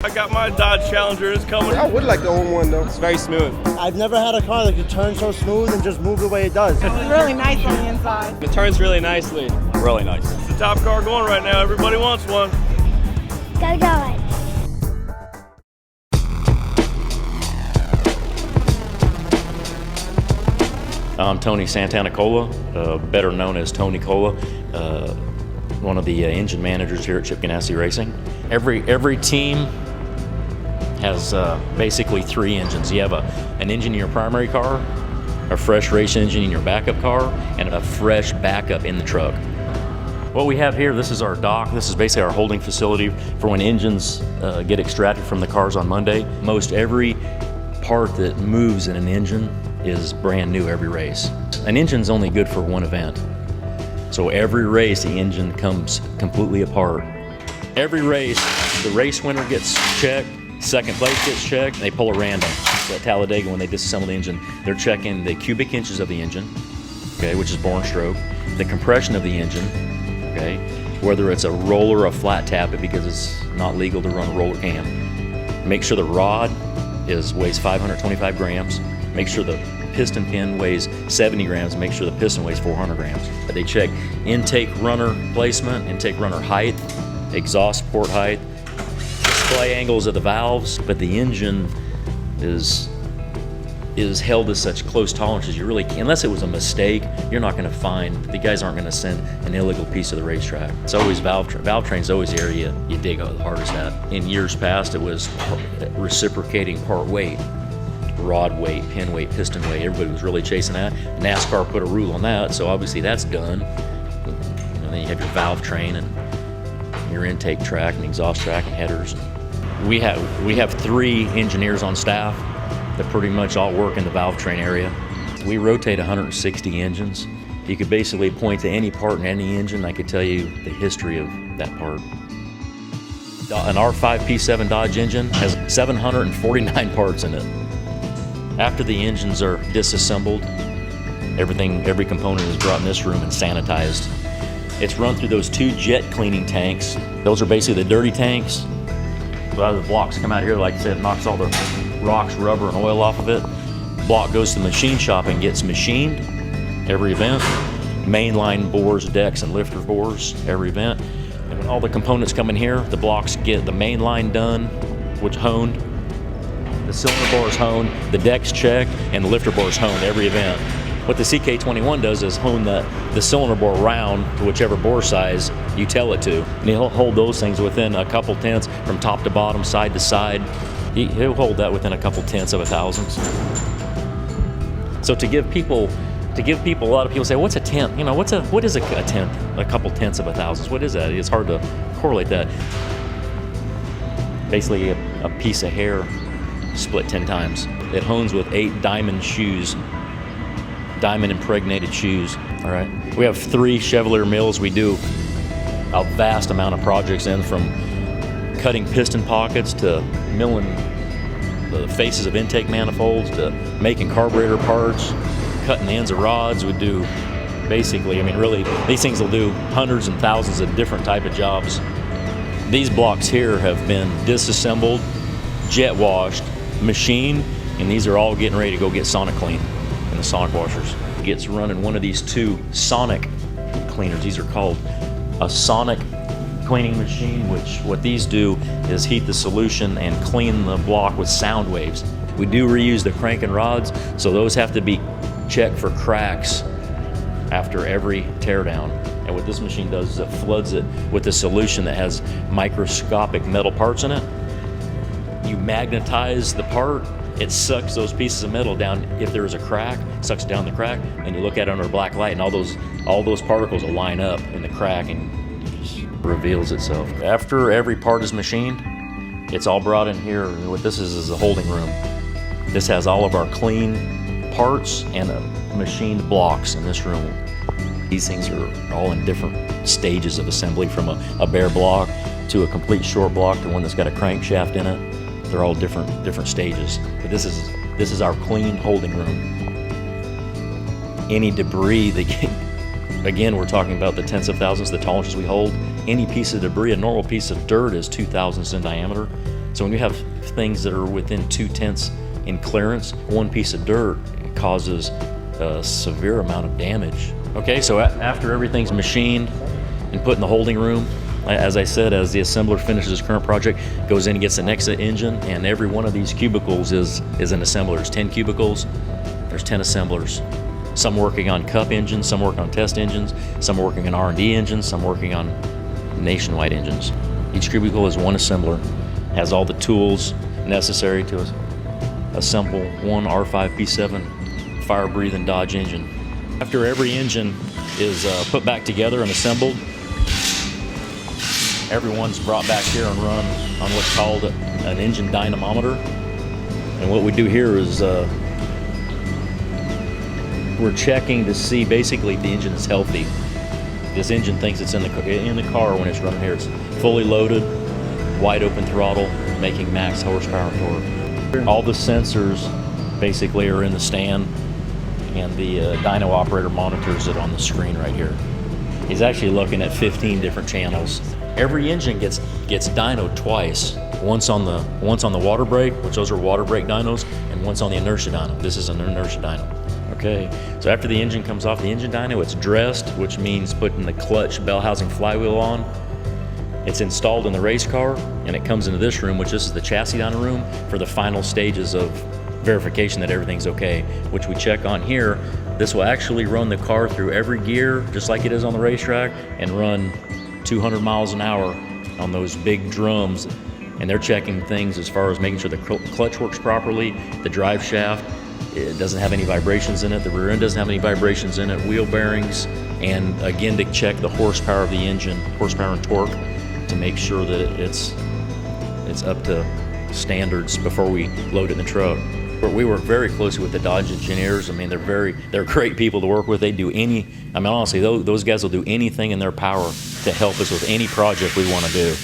I got my Dodge Challenger, it's coming. I would like to own one though. It's very smooth. I've never had a car that could turn so smooth and just move the way it does. It's really nice on the inside. It turns really nicely. Really nice. It's the top car going right now. Everybody wants one. Gotta go. I'm Tony Santanicola, better known as Tony Cola, one of the engine managers here at Chip Ganassi Racing. Every team has basically 3 engines. You have an engine in your primary car, a fresh race engine in your backup car, and a fresh backup in the truck. What we have here, this is our dock. This is basically our holding facility for when engines get extracted from the cars on Monday. Most every part that moves in an engine is brand new every race. An engine's only good for one event. So every race, the engine comes completely apart. Every race, the race winner gets checked, second place gets checked, and they pull a random. So at Talladega, when they disassemble the engine, they're checking the cubic inches of the engine, okay, which is bore and stroke, the compression of the engine, okay, whether it's a roller or a flat tap it because it's not legal to run a roller cam. Make sure the rod weighs 525 grams. Make sure the piston pin weighs 70 grams. Make sure the piston weighs 400 grams. They check intake runner placement, intake runner height, exhaust port height, display angles of the valves, but the engine is held to such close tolerances you really can't, unless it was a mistake, you're not going to find, the guys aren't going to send an illegal piece of the racetrack. It's always valve train's always the area you dig the hardest at. In years past, it was reciprocating part weight. Rod weight, pin weight, piston weight, everybody was really chasing that. NASCAR put a rule on that, so obviously that's done. Then you have your valve train and your intake track and exhaust track and headers. We have 3 engineers on staff that pretty much all work in the valve train area. We rotate 160 engines. You could basically point to any part in any engine, I could tell you the history of that part. An R5 P7 Dodge engine has 749 parts in it. After the engines are disassembled, every component is brought in this room and sanitized. It's run through those 2 jet cleaning tanks. Those are basically the dirty tanks. The blocks come out here, like I said, it knocks all the rocks, rubber, and oil off of it. Block goes to the machine shop and gets machined every event. Mainline bores, decks, and lifter bores every event. And when all the components come in here, the blocks get the main line done, which honed. The cylinder bore is honed, the deck's checked, and the lifter bore is honed every event. What the CK21 does is hone the cylinder bore round to whichever bore size you tell it to. And he'll hold those things within a couple tenths from top to bottom, side to side. He'll hold that within a couple tenths of a thousandth. So to give people, a lot of people say, what's a tenth? You know, what is a tenth? A couple tenths of a thousandth. What is that? It's hard to correlate that. Basically a piece of hair split 10 times. It hones with 8 diamond shoes, diamond impregnated shoes. All right. We have 3 Chevalier mills. We do a vast amount of projects from cutting piston pockets to milling the faces of intake manifolds to making carburetor parts, cutting the ends of rods. We do basically, really, these things will do hundreds and thousands of different type of jobs. These blocks here have been disassembled, jet washed, machined, and these are all getting ready to go get sonic clean in the sonic washers. It gets running one of these 2 sonic cleaners. These are called a sonic cleaning machine, which what these do is heat the solution and clean the block with sound waves. We do reuse the crank and rods, so those have to be checked for cracks after every teardown. And what this machine does is it floods it with a solution that has microscopic metal parts in it. You magnetize the part, it sucks those pieces of metal down. If there is a crack, sucks down the crack, and you look at it under black light, and all those particles will line up in the crack and it just reveals itself. After every part is machined, it's all brought in here. What this is a holding room. This has all of our clean parts and machined blocks in this room. These things are all in different stages of assembly, from a bare block to a complete short block to one that's got a crankshaft in it. They're all different stages. But this is our clean holding room. Any debris again, we're talking about the tenths of thousands, the tolerances we hold. Any piece of debris, a normal piece of dirt is 2 thousandths in diameter. So when you have things that are within 2/10 in clearance, one piece of dirt causes a severe amount of damage. Okay, so after everything's machined and put in the holding room, as I said, as the assembler finishes his current project, goes in and gets the next engine, and every one of these cubicles is an assembler. There's 10 cubicles, there's 10 assemblers. Some working on cup engines, some working on test engines, some working on R&D engines, some working on nationwide engines. Each cubicle is one assembler, has all the tools necessary to assemble one R5P7 fire-breathing Dodge engine. After every engine is put back together and assembled, everyone's brought back here and run on what's called an engine dynamometer. And what we do here is we're checking to see basically if the engine is healthy. This engine thinks it's in the car when it's running here. It's fully loaded, wide open throttle, making max horsepower and torque. All the sensors basically are in the stand, and the dyno operator monitors it on the screen right here. He's actually looking at 15 different channels. Every engine gets dynoed twice. Once on the water brake, which those are water brake dynos, and once on the inertia dyno. This is an inertia dyno. Okay, so after the engine comes off the engine dyno, it's dressed, which means putting the clutch bell housing flywheel on. It's installed in the race car, and it comes into this room, which this is the chassis dyno room, for the final stages of verification that everything's okay, which we check on here. This will actually run the car through every gear, just like it is on the racetrack, and run 200 miles an hour on those big drums. And they're checking things as far as making sure the clutch works properly, the drive shaft, it doesn't have any vibrations in it, the rear end doesn't have any vibrations in it, wheel bearings, and again to check the horsepower of the engine, horsepower and torque, to make sure that it's up to standards before we load it in the truck. But we work very closely with the Dodge engineers. I mean, they're great people to work with. They do honestly, those guys will do anything in their power to help us with any project we want to do.